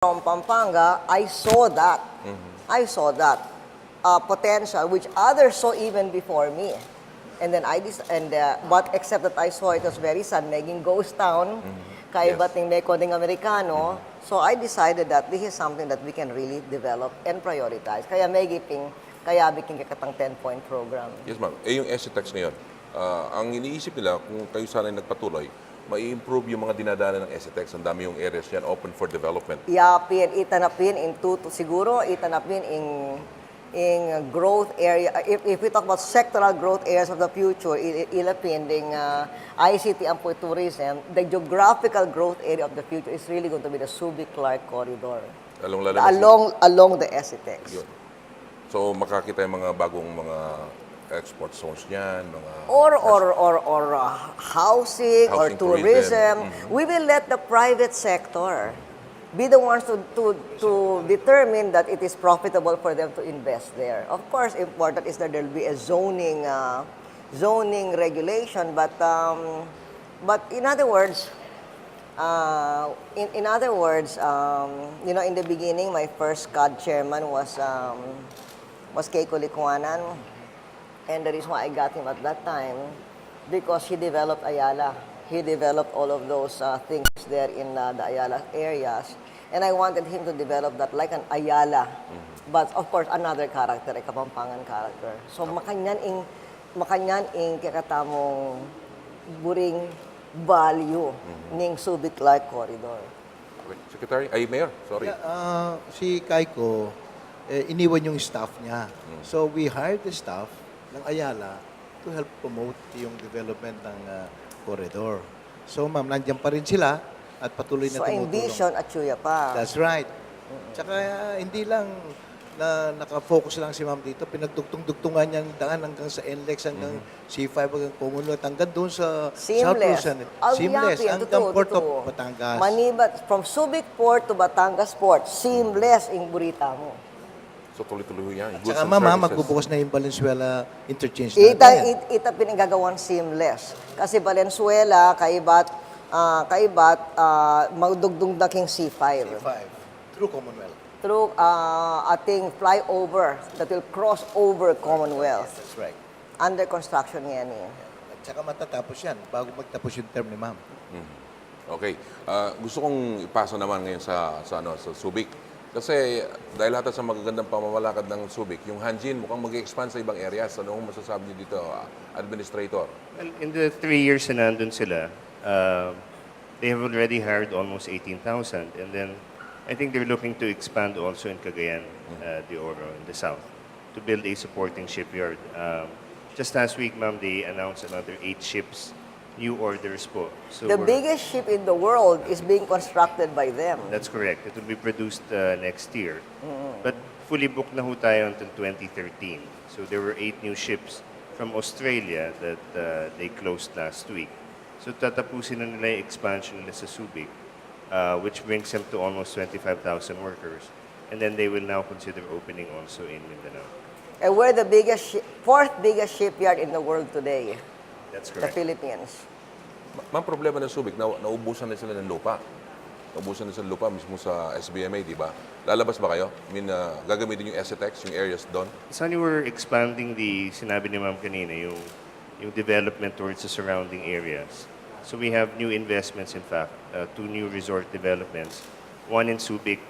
from Pampanga, I saw that. I saw that potential, which others saw even before me. And then but except that I saw it was very sad, naging ghost town, kaiba ting Meko ding Amerikano. So I decided that this is something that we can really develop and prioritize. Kaya may giping, kaya biking kakatang 10-point program. Yes, ma'am. Yung SETEX ngayon, ang iniisip nila, kung kayo sana nagpatuloy, mai-improve yung mga dinadaanan ng SETEX. Ang dami yung areas yan, open for development. Yapin, itanapin siguro itanapin in growth area. If we talk about sectoral growth areas of the future, ilapin ding ICT and tourism, the geographical growth area of the future is really going to be the Subic-Clark corridor. Along the SETEX. Yun. So makakita yung mga bagong mga export zones niyan, mga or housing or tourism. We will let the private sector be the ones to determine that it is profitable for them to invest there. Of course, important is that there will be a zoning regulation, but in other words, in the beginning, my first CAD chairman was Keiko Licuanan. And the reason why I got him at that time, because he developed Ayala. He developed all of those things there in the Ayala areas. And I wanted him to develop that like an Ayala. But of course, another character, a Kapampangan character. So makanyan ing kakatamong buring value ning Subic-Clark corridor. Okay. Secretary, Mayor, sorry. Yeah, si Kaiko, iniwan yung staff niya. So we hired the staff ng Ayala to help promote yung development ng corridor. So ma'am, nandiyan pa rin sila at patuloy na tumutulong. So envision at Chuya pa. That's right. Tsaka hindi lang na nakafocus lang si ma'am dito, pinagdugtong-dugtungan niyang daan hanggang sa NLEX, hanggang C5, hanggang Commonwealth, hanggang doon sa South Luzon. Seamless. Hanggang Port of Batangas. Manibat, from Subic Port to Batangas Port, seamless ing burita mo. So tuloy-tuloy yan. Tsaka mama, magbubukas na yung Valenzuela interchange natin. Ita pinagagawan seamless. Kasi Valenzuela, kaibat, magdugdung na king C5. C5. Through Commonwealth. Through ating flyover that will cross over Commonwealth. Yes, that's right. Under construction yan eh. At saka matatapos yan bago magtapos yung term ni ma'am. Okay. Gusto kong ipasa naman ngayon sa Subic. Kasi dahil lahat sa magagandang pamamalakad ng Subic, yung Hanjin mukhang mag-expand sa ibang areas. Ano ang masasabi niyo dito, Administrator? Well, in the 3 years na nandun sila, they have already hired almost 18,000. And then I think they're looking to expand also in Cagayan de Oro in the south to build a supporting shipyard. Just last week, ma'am, they announced another 8 ships, new orders po. So The biggest ship in the world is being constructed by them. That's correct. It will be produced next year. But fully booked na ho tayo until 2013. So there were 8 new ships from Australia that they closed last week. So tatapusin na nila yung expansion nila sa Subic, which brings them to almost 25,000 workers. And then they will now consider opening also in Mindanao. And we're the fourth biggest shipyard in the world today, That's the correct. Philippines. Ma'am, problema ng Subic, naubusan na sila ng lupa. Naubusan na sila ng lupa mismo sa SBMA, di ba? Lalabas ba kayo? I mean, gagamitin yung SETEX, yung areas doon? Saan we're expanding sinabi ni ma'am kanina, yung development towards the surrounding areas. So we have new investments, in fact, 2 new resort developments. One in Subic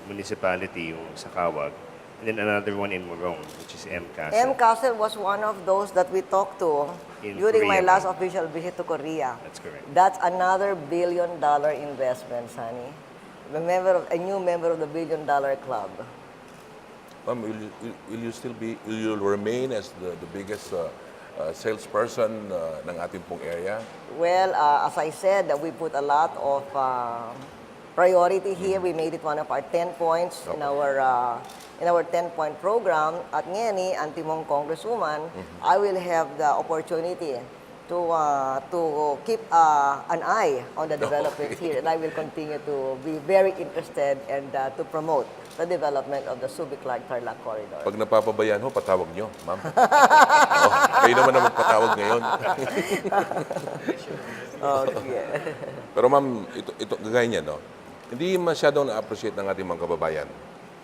Municipality, yung sa Kawag, and then another one in Morong, which is M. Castle. M. Castle was one of those that we talked to In during my Korea, last ma'am. official visit to Korea. That's correct. That's another $1 billion investment, Sunny. A new member of the $1 billion club. Ma'am, will you remain as the biggest salesperson ng ating pong area? Well, as I said, we put a lot of priority here. We made it one of our 10 points in our 10-point program. At ngayon, anti-mong Congresswoman, I will have the opportunity to keep an eye on the developments here, and I will continue to be very interested and to promote the development of the Subic-Clark-Tarlac corridor. Pag napapabayaan ho, patawag nyo, ma'am. Kayo naman na magpatawag ngayon. Okay. Pero ma'am, ito gagaya niya, no? hindi masyadong na-appreciate ng ating mga kababayan.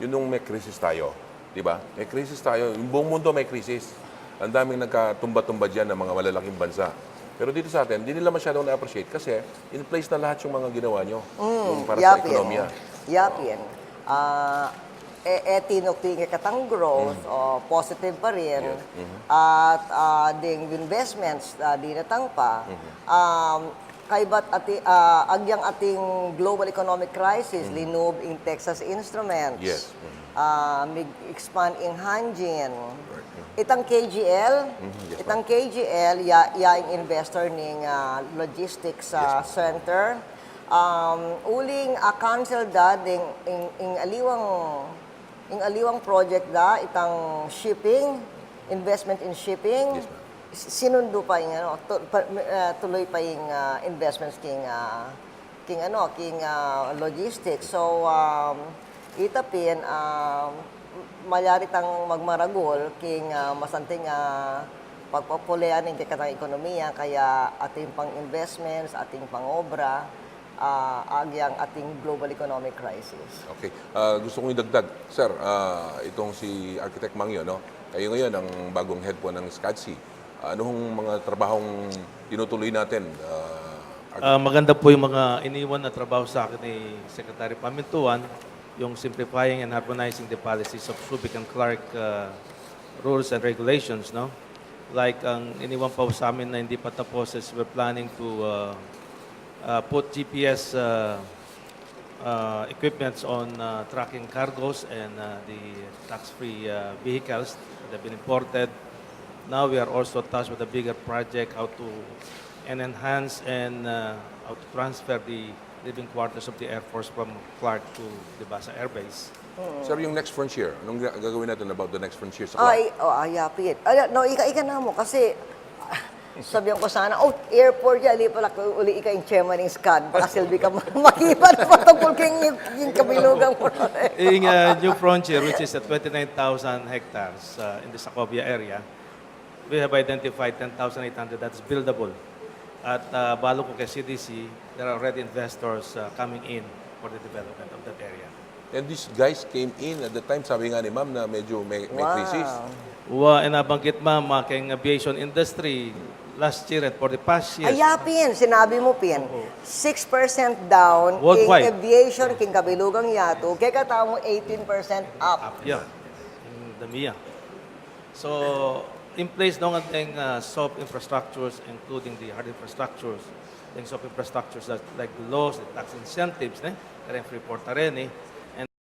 Yun nung may krisis tayo, di ba? May krisis tayo, yung buong mundo may krisis. Ang daming nagkatumba-tumba dyan ng mga malalaking bansa. Pero dito sa atin, hindi nila masyadong na-appreciate kasi in place na lahat yung mga ginawa nyo yung para sa ekonomiya. Yapin. Tinukti katang growth, positive pa rin. Yes. At ding investments, di natang pa. Kaibat agyang ating global economic crisis, linub in Texas Instruments. Yes. Mig-expand in Hanjin. Itang KGL, Yes, itang KGL, yaing investor ning logistics center. Uling cancel da ding ing aliwang project da itang shipping, investment in shipping. Yes, ma'am. Sinundo pa yung tuloy pa yung investments king logistics. So itapin mayari tang magmaragol king masanting pagpopulean ng katang ekonomiya kaya ating pang investments, ating pang obra, agyang ating global economic crisis. Okay. Gusto kong idagdag. Sir, itong si Architect Mangyo, no? Kayo ngayon ang bagong head po ng SCADC. Ano hong mga trabahong tinutuloy natin? Maganda po yung mga iniwan na trabaho sa akin ni Secretary Pamintuan, yung simplifying and harmonizing the policies of Subic and Clark rules and regulations, no? Like ang iniwan pa sa amin na hindi pa tapos is we're planning to put GPS equipments on tracking cargos and the tax-free vehicles that have been imported. Now we are also tasked with a bigger project, how to enhance and how to transfer the living quarters of the Air Force from Clark to the Basa Air Base. Sir, yung next frontier, anong gagawin natin about the next frontier sa Clark? Yapit. No, ika na mo kasi sabihan ko sana, airport yan, ali pala, uli ika yung chairman ng SCAD, baka silbi ka makipan patungkol yung kabilugang mo. In New Frontier, which is at 29,000 hectares in the Sacobia area, we have identified 10,800 that's buildable. At balo ko kay CDC, there are already investors coming in for the development of that area. And these guys came in at the time, sabi nga ni ma'am na medyo may crisis. Nabanggit ma'am, aking aviation industry last year and for the past years. Pin, sinabi mo, Pin, 6% down, Worldwide. king aviation, king kabilugang yato, kaya katamo 18% up. Yeah, in the MIA. So, in place nung ating soft infrastructures, including the hard infrastructures, yung soft infrastructures like the laws, the tax incentives, kaya free port rin